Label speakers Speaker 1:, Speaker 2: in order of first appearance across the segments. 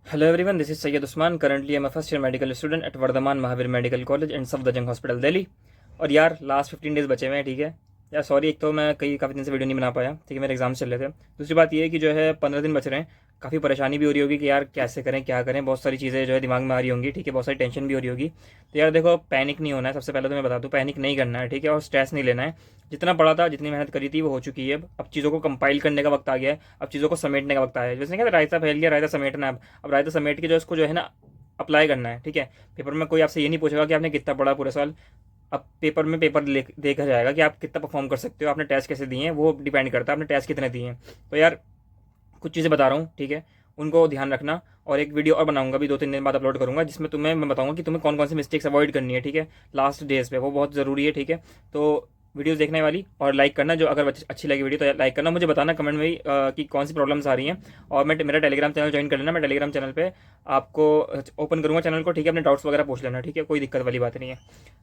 Speaker 1: Hello everyone, this is Syed Usman. Currently, I'm a first year medical student at Vardhaman Mahavir Medical College and Safdarjung Hospital, Delhi. और यार last 15 days बचे हुए हैं, ठीक है यार। सॉरी, एक तो मैं काफ़ी दिन से वीडियो नहीं बना पाया, ठीक है, मेरे एग्जाम चल रहे थे। दूसरी बात ये है कि जो है 15 दिन बच रहे हैं, काफ़ी परेशानी भी हो रही होगी कि यार कैसे करें क्या करें, बहुत सारी चीज़ें जो है दिमाग में आ रही होंगी, ठीक है, बहुत सारी टेंशन भी हो रही होगी। तो यार देखो, पैनिक नहीं होना है, सबसे पहले तो मैं बता दूँ, पैनिक नहीं करना है, ठीक है, और स्ट्रेस नहीं लेना है। जितना पढ़ा था, जितनी मेहनत करी थी, वो हो चुकी है। अब चीज़ों को कंपाइल करने का वक्त आ गया है, अब चीज़ों को समेटने का वक्त आया है। जैसे कहते हैं रायता फैल गया, रायता समेटना है। अब रायता समेट के जो इसको जो है ना अप्लाई करना है, ठीक है। पेपर में कोई आपसे ये नहीं पूछेगा कि आपने कितना पढ़ा पूरे साल। अब पेपर में पेपर देखा जाएगा कि आप कितना परफॉर्म कर सकते हो, आपने टेस्ट कैसे दिए हैं, वो डिपेंड करता है आपने टेस्ट कितने दिए हैं। तो यार कुछ चीज़ें बता रहा हूँ, ठीक है, उनको ध्यान रखना। और एक वीडियो और बनाऊंगा भी 2-3 दिन बाद अपलोड करूंगा, जिसमें मैं बताऊंगा कि तुम्हें कौन कौन सी मिस्टेक्स अवॉइड करनी है, ठीक है, लास्ट डेज पे, वो बहुत ज़रूरी है, ठीक है। तो वीडियोस देखने वाली और लाइक करना, जो अगर अच्छी लगी वीडियो तो लाइक करना, मुझे बताना कमेंट में भी कि कौन सी प्रॉब्लम्स आ रही हैं। और मेरा टेलीग्राम चैनल ज्वाइन कर लेना, मैं टेलीग्राम चैनल पे आपको ओपन करूँगा चैनल को, ठीक है, अपने डाउट्स वगैरह पूछ लेना, ठीक है, कोई दिक्कत वाली बात नहीं है।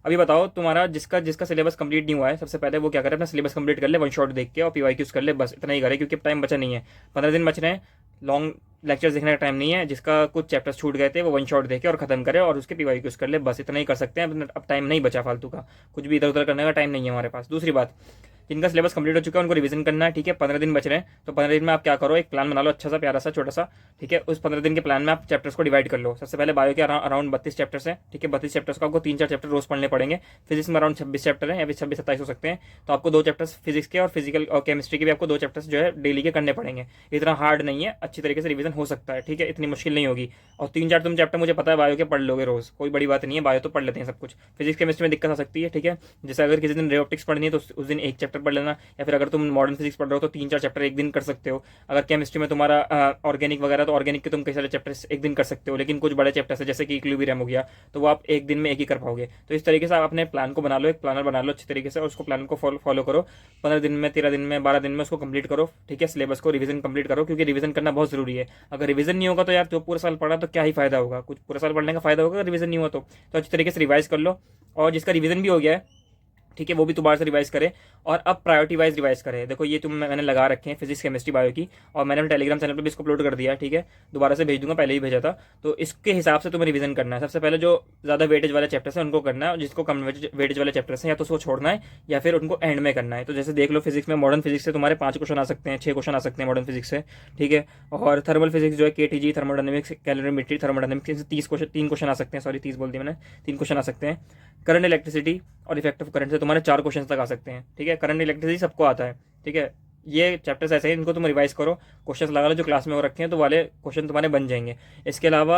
Speaker 1: अभी बताओ, तुम्हारा जिसका जिसका सिलेबस कंप्लीट नहीं हुआ है, सबसे पहले वो क्या करे, अपना सिलेबस कंप्लीट कर ले, वन शॉट देख के, और पीवाईक्यूज कर ले, बस इतना ही करे, क्योंकि टाइम बचा नहीं है। 15 दिन बच रहे हैं, लॉन्ग लेक्चर्स देखने का टाइम नहीं है। जिसका कुछ चैप्टर्स छूट गए थे वो वन शॉट देखे और खत्म करे, और उसके पीवाईक्यूज कर ले, बस इतना ही कर सकते हैं। अब टाइम नहीं बचा फालतू का, कुछ भी इधर उधर करने का टाइम नहीं है हमारे पास। दूसरी बात, जिनका सिलेबस कंप्लीट हो चुका है उनको रिवीजन करना है, ठीक है। 15 दिन बच रहे हैं, तो 15 दिन में आप क्या करो, एक प्लान बना लो अच्छा सा, प्यारा सा, छोटा सा, ठीक है। उस 15 दिन के प्लान में आप चैप्टर्स को डिवाइड कर लो। सबसे पहले बायो के अराउंड 32 चैप्टर्स हैं, ठीक है। 32 चैप्टर्स को आपको 3-4 चैप्टर रोज पढ़ने पड़ेंगे। फिजिक्स में अराउंड 26 चैप्टर हैं, या फिर 26-27 हो सकते हैं। तो आपको 2 चैप्टर्स फिजिक्स के और फिजिकल और केमिस्ट्री के भी आपको 2 चैप्टर्स जो है डेली के करने पड़ेंगे। इतना हार्ड नहीं है, अच्छी तरीके से रिवीजन हो सकता है, ठीक है, इतनी मुश्किल नहीं होगी। और 3-4 तुम चैप्टर मुझे पता है बायो के पढ़ लोगे रोज, कोई बड़ी बात नहीं है, बायो तो पढ़ लेते हैं सब कुछ। फिजिक्स केमिस्ट्री में दिक्कत आ सकती है, ठीक है। जैसे अगर किसी दिन रे ऑप्टिक्स पढ़नी है तो उस दिन एक चैप्टर पढ़ लेना, या फिर अगर तुम मॉडर्न फिजिक्स पढ़ रहे हो तो 3-4 चैप्टर एक दिन कर सकते हो। अगर केमिस्ट्री में तुम्हारा ऑर्गेनिक वगैरह, तो ऑर्गेनिक के तुम कई सारे चैप्टर्स एक दिन कर सकते हो। लेकिन कुछ बड़े चैप्टर्स है जैसे कि इक्विलिब्रियम हो गया, तो वो आप एक दिन में एक ही कर पाओगे। तो इस तरीके से आप अपने प्लान को बना लो, एक प्लानर बना लो अच्छी तरीके से, और उसको प्लान को फॉलो करो। 15 दिन में, 13 दिन में, 12 दिन में उसको कंप्लीट करो, ठीक है। सिलेबस को रिवीजन कंप्लीट करो, क्योंकि रिवीजन करना बहुत जरूरी है। अगर रिवीजन नहीं होगा तो यार जो पूरा साल पढ़ा तो क्या ही फायदा होगा, कुछ पूरा साल पढ़ने का फायदा होगा, रिवीजन नहीं हुआ तो अच्छी तरीके से रिवाइज कर लो। और जिसका रिवीजन भी हो गया है, ठीक है, वो भी दोबारा से रिवाइज करें। और अब प्रायोरिटी वाइज रिवाइज करें। देखो ये मैंने लगा रखे हैं फिजिक्स केमिस्ट्री बायो की, और मैंने अपने टेलीग्राम चैनल पर भी इसको अपलोड कर दिया है, ठीक है। दोबारा से भेज दूंगा, पहले ही भेजा था। तो इसके हिसाब से तुम्हें रिवीजन करना है। सबसे पहले जो ज़्यादा वेटेज वाले चैप्टर्स हैं उनको करना है, और जिसको कम वेटेज वाले चैप्टर्स हैं या तो उसको छोड़ना है, या फिर उनको एंड में करना है। तो जैसे देख लो, फिजिक्स में मॉडर्न फिजिक्स से तुम्हारे 5 क्वेश्चन आ सकते हैं, 6 क्वेश्चन आ सकते हैं मॉडर्न फिजिक्स से, ठीक है। और थर्मल फिजिक्स जो है KTG, thermodynamics, calorimetry, thermodynamics, 3 question आ सकते हैं, सॉरी 30 बोल दिया मैंने, 3 क्वेश्चन आ सकते हैं। करंट इलेक्ट्रिसिटी और इफेक्ट ऑफ करंट से तुम्हारे 4 क्वेश्चन तक आ सकते हैं, ठीक है। करंट इलेक्ट्रिसिटी सबको आता है, ठीक है। ये चैप्टर्स ऐसे हैं, इनको तुम रिवाइज करो, क्वेश्चंस लगा लो जो क्लास में हो रखे हैं, तो वाले क्वेश्चन तुम्हारे बन जाएंगे। इसके अलावा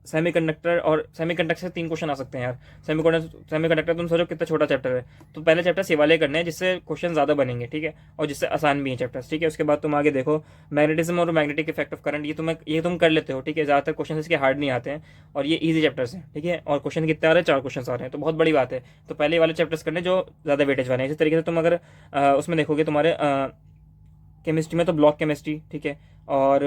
Speaker 1: सेमीकंडक्टर, और सेमीकंडक्टर से 3 क्वेश्चन आ सकते हैं यार। सेमीकंडक्टर तुम सोचो कितना छोटा चैप्टर है, तो पहले चैप्टर से वाले करने हैं जिससे क्वेश्चन ज़्यादा बनेंगे, ठीक है, और जिससे आसान भी है चैप्टर्स, ठीक है। उसके बाद तुम आगे देखो, मैग्नेटिज्म और मैग्नेटिक इफेक्ट ऑफ करंट, ये तुम कर लेते हो, ठीक है। ज़्यादातर क्वेश्चन इसके हार्ड नहीं आते हैं, और ये ईजी चैप्टर्स हैं, ठीक है। और क्वेश्चन कितने आ रहे हैं, 4 क्वेश्चन आ रहे हैं, तो बहुत बड़ी बात है। तो पहले वाले चैप्टर्स करने जो ज़्यादा वेटेज वाले हैं। इसी तरीके से तुम अगर उसमें देखोगे, तुम्हारे केमिस्ट्री में तो ब्लॉक केमिस्ट्री, ठीक है, और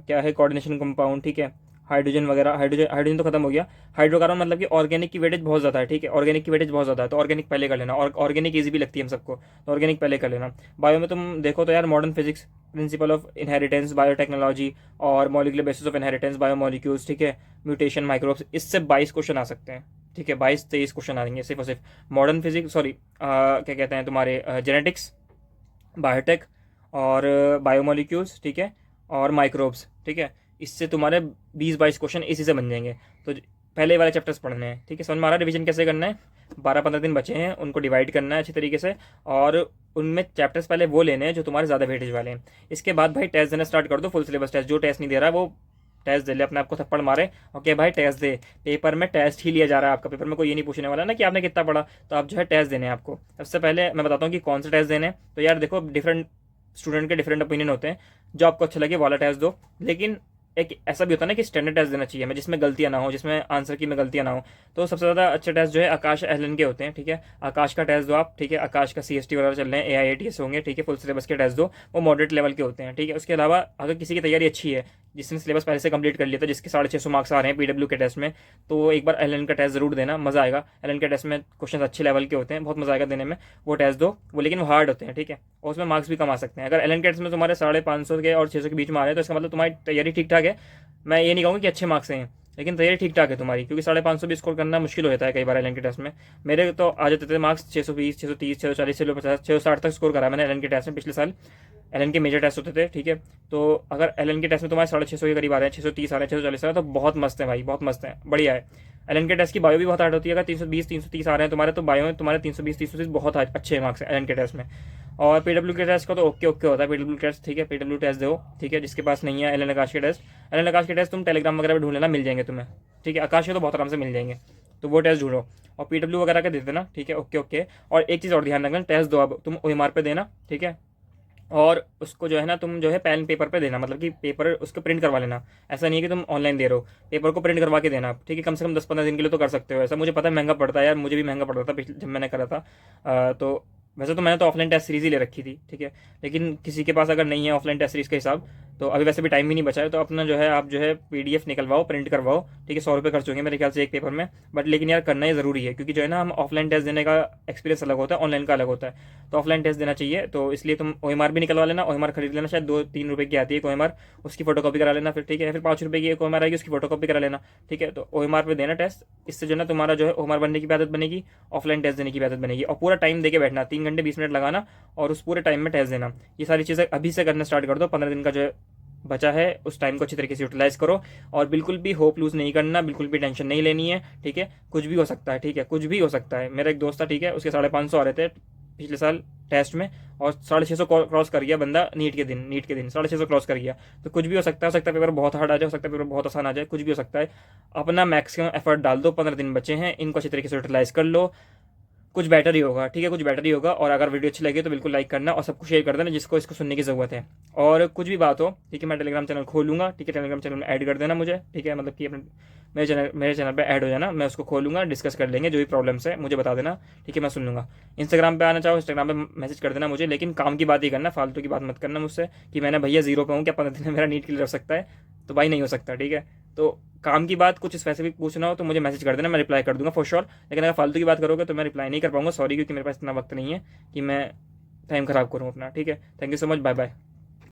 Speaker 1: क्या है, कोऑर्डिनेशन कंपाउंड, ठीक है, हाइड्रोजन वगैरह, हाइड्रोजन तो खत्म हो गया। हाइड्रोकार्बन मतलब कि ऑर्गेनिक की वेटेज बहुत ज़्यादा है, ठीक है, ऑर्गेनिक की वेटेज बहुत ज़्यादा है, तो ऑर्गेनिक पहले कर लेना। और ऑर्गेनिक ईजी भी लगती है हम सबको, तो ऑर्गेनिक पहले कर लेना। बायो में तुम देखो तो यार, modern physics, principle of inheritance, biotechnology, और molecular basis of inheritance, biomolecules, ठीक है, म्यूटेशन, माइक्रोब्स, इससे 22 क्वेश्चन आ सकते हैं, ठीक है। 22-23 क्वेश्चन आएंगे सिर्फ और सिर्फ मॉडर्न फिजिक्स, सॉरी क्या कहते हैं तुम्हारे जेनेटिक्स, बायोटेक, और बायोमोलिक्यूल्स, ठीक है, और माइक्रोब्स, ठीक है। इससे तुम्हारे 20-22 क्वेश्चन इसी से बन जाएंगे। तो पहले वाले चैप्टर्स पढ़ने हैं, ठीक है। समझ में आ रहा है रिवीजन कैसे करना है। 12-15 दिन बचे हैं, उनको डिवाइड करना है अच्छी तरीके से, और उनमें चैप्टर्स पहले वो लेने हैं जो तुम्हारे ज़्यादा वेटेज वाले हैं। इसके बाद भाई टेस्ट देना स्टार्ट कर दो, फुल सिलेबस टेस्ट। जो टेस्ट नहीं दे रहा है वो टेस्ट दे ले, अपने आप को थप्पड़ मारे, ओके भाई टेस्ट दे। पेपर में टेस्ट ही लिया जा रहा है आपका, पेपर में कोई ये नहीं पूछने वाला ना कि आपने कितना पढ़ा। तो आप जो है टेस्ट देने हैं आपको। सबसे पहले मैं बताता हूँ कि कौन से टेस्ट देने हैं। तो यार देखो, डिफरेंट स्टूडेंट के डिफरेंट ओपिनियन होते हैं, जो आपको अच्छा लगे वाला टेस्ट दो। लेकिन एक ऐसा भी होता है ना कि स्टैंडर्ड टेस्ट देना चाहिए हमें, जिसमें गलतियां ना हो, जिसमें आंसर की में गलतियां ना हो। तो सबसे ज़्यादा अच्छे टेस्ट जो है आकाश एलन के होते हैं, ठीक है। आकाश का टेस्ट दो आप, ठीक है। आकाश का CST वगैरह चल रहे हैं, AIATS होंगे, ठीक है। फुल सिलेबस के टेस्ट दो, वो मॉडरेट लेवल के होते हैं, ठीक है। उसके अलावा अगर किसी की तैयारी अच्छी है, जिसने सिलेबस पहले से कंप्लीट कर लिया था, जिसके 650 मार्क्स आ रहे हैं पीडब्ल्यू के टेस्ट में, तो एक बार एलएन का टेस्ट जरूर देना, मज़ा आएगा। एलएन के टेस्ट में क्वेश्चन अच्छे लेवल के होते हैं, बहुत मज़ा आएगा देने में। वो टेस्ट दो, वो लेकिन वो हार्ड होते हैं, ठीक है, और उसमें मार्क्स भी कम आ सकते हैं। अगर एलएन के टेस्ट में तुम्हारे 550 के और 600 के बीच में आ रहे हैं तो इसका मतलब तुम्हारी तैयारी ठीक ठाक है। मैं ये नहीं कहूँगा कि अच्छे मार्क्स हैं, लेकिन तैयारी ठीक ठाक है तुम्हारी, क्योंकि 550 भी स्कोर करना मुश्किल हो जाता है कई बार एलन के टेस्ट में। मेरे तो आ जाते थे मार्क्स 620, 630, 640, 650, 660 तक स्कोर करा मैंने एलन के टेस्ट में पिछले साल। एलन के मेजर टेस्ट होते थे, ठीक है। तो अगर एलन के टेस्ट में तुम्हारे 650 के करीब आ रहे हैं, 630 आ रहे हैं, 640 आ रहे हैं, तो बहुत मस्त है भाई, बहुत मस्त है, बढ़िया है। एलन के टेस्ट की बायो भी बहुत हार्ड होती है। अगर 320, 330 आ रहे हैं तुम्हारे, तो बायो में तुम्हारे 320, 330 बहुत अच्छे मार्क्स हैं एलन के टेस्ट में। और पीडब्ल्यू के टेस्ट का तो ओके ओके होता है पीडब्ल्यू टेस्ट, ठीक है, पीडब्ल्यू टेस्ट दो, ठीक है। जिसके पास नहीं है एलन आकाश के टेस्ट, एलन आकाश के टेस्ट तुम टेलीग्राम वगैरह पर ढूंढ लेना, मिल जाएंगे तुम्हें, ठीक है। आकाश के तो बहुत आराम से मिल जाएंगे, तो वो टेस्ट ढूंढो और पीडब्ल्यू वगैरह के दे देना, ठीक है, ओके ओके। और एक चीज़ और ध्यान रखना, टेस्ट दो अब तुम ओएमआर पे देना, ठीक है। और उसको जो है ना तुम जो है पेन पेपर पे देना, मतलब कि पेपर उसको प्रिंट करवा लेना। ऐसा नहीं है कि तुम ऑनलाइन दे रहे हो, पेपर को प्रिंट करवा के देना, ठीक है। कम से कम 10-15 दिन के लिए तो कर सकते हो ऐसा। मुझे पता है महंगा पड़ता है यार, मुझे भी महंगा पड़ रहा था पिछले जब मैंने करा था। तो वैसे तो मैंने तो ऑफलाइन टेस्ट सीरीज ही ले रखी थी, ठीक है। लेकिन किसी के पास अगर नहीं है ऑफलाइन टेस्ट सीरीज का हिसाब, तो अभी वैसे भी टाइम भी नहीं बचा है, तो अपना जो है आप जो है पीडीएफ निकलवाओ, प्रिंट करवाओ, ठीक है। 100 रुपये खर्च होंगे मेरे ख्याल से एक पेपर में, बट लेकिन यार करना ही ज़रूरी है, क्योंकि जो है ना हम ऑफलाइन टेस्ट देने का एक्सपीरियंस अलग होता है, ऑनलाइन का अलग होता है। तो ऑफलाइन टेस्ट देना चाहिए, तो इसलिए तुम ओएमआर भी निकलवा लेना, ओएमआर खरीद लेना, शायद 2-3 रुपये की आती है ओएमआर, उसकी फोटोकॉपी करा लेना फिर, ठीक है। फिर 5 रुपये की एक ओएमआर आएगी, उसकी फोटोकॉपी करा लेना, ठीक है। तो ओएमआर पे देना टेस्ट, इससे जो है ना तुम्हारा जो है ओएमआर बनने की भी आदत बनेगी, ऑफलाइन टेस्ट देने की भी आदत बनेगी। और पूरा टाइम दे के बैठना, 3 घंटे 20 मिनट लगाना, और उस पूरे टाइम में टेस्ट देना। ये सारी चीज़ें अभी से करना स्टार्ट कर दो, 15 दिन का जो बचा है उस टाइम को अच्छी तरीके से यूटिलाइज करो। और बिल्कुल भी होप लूज नहीं करना, बिल्कुल भी टेंशन नहीं लेनी है, ठीक है। कुछ भी हो सकता है, ठीक है, कुछ भी हो सकता है। मेरा एक दोस्त था, ठीक है, उसके 550 आ रहे थे पिछले साल टेस्ट में, और 650 क्रॉस कर गया बंदा नीट के दिन 650 क्रॉस कर गया। तो कुछ भी हो सकता है, पेपर बहुत हार्ड आ जाए, हो सकता है पेपर बहुत आसान आ जाए, कुछ भी हो सकता है। अपना मैक्सिमम एफर्ट डाल दो, 15 दिन बचे हैं, इनको अच्छी तरीके से यूटिलाइज कर लो, कुछ बेटर ही होगा, ठीक है, कुछ बेटर ही होगा। और अगर वीडियो अच्छी लगे तो बिल्कुल लाइक करना और सबको शेयर कर देना जिसको इसको सुनने की ज़रूरत है। और कुछ भी बात हो, ठीक है, मैं टेलीग्राम चैनल खोलूँगा, ठीक है, टेलीग्राम चैनल में ऐड कर देना मुझे, ठीक है, मतलब कि अपने मेरे चैनल पे ऐड हो जाना, मैं उसको खोलूँगा, डिस्कस कर लेंगे, जो भी प्रॉब्लम्स है मुझे बता देना, ठीक है, मैं सुन लूँगा। इंस्टाग्राम पे आना चाहो इंस्टाग्राम पे मैसेज कर देना मुझे, लेकिन काम की बात ही करना, फालतू की बात मत करना मुझसे कि मैंने भैया 0 पे हूँ, क्या 15 दिन में मेरा नीट क्लियर हो सकता है, तो भाई नहीं हो सकता, ठीक है। तो काम की बात कुछ स्पेसिफिक पूछना हो तो मुझे मैसेज कर देना, मैं रिप्लाई कर दूंगा फॉर श्योर। लेकिन अगर फालतू की बात करोगे तो मैं रिप्लाई नहीं कर पाऊंगा, सॉरी, क्योंकि मेरे पास इतना वक्त नहीं है कि मैं टाइम ख़राब करूँ अपना, ठीक है। Thank you so much, bye bye.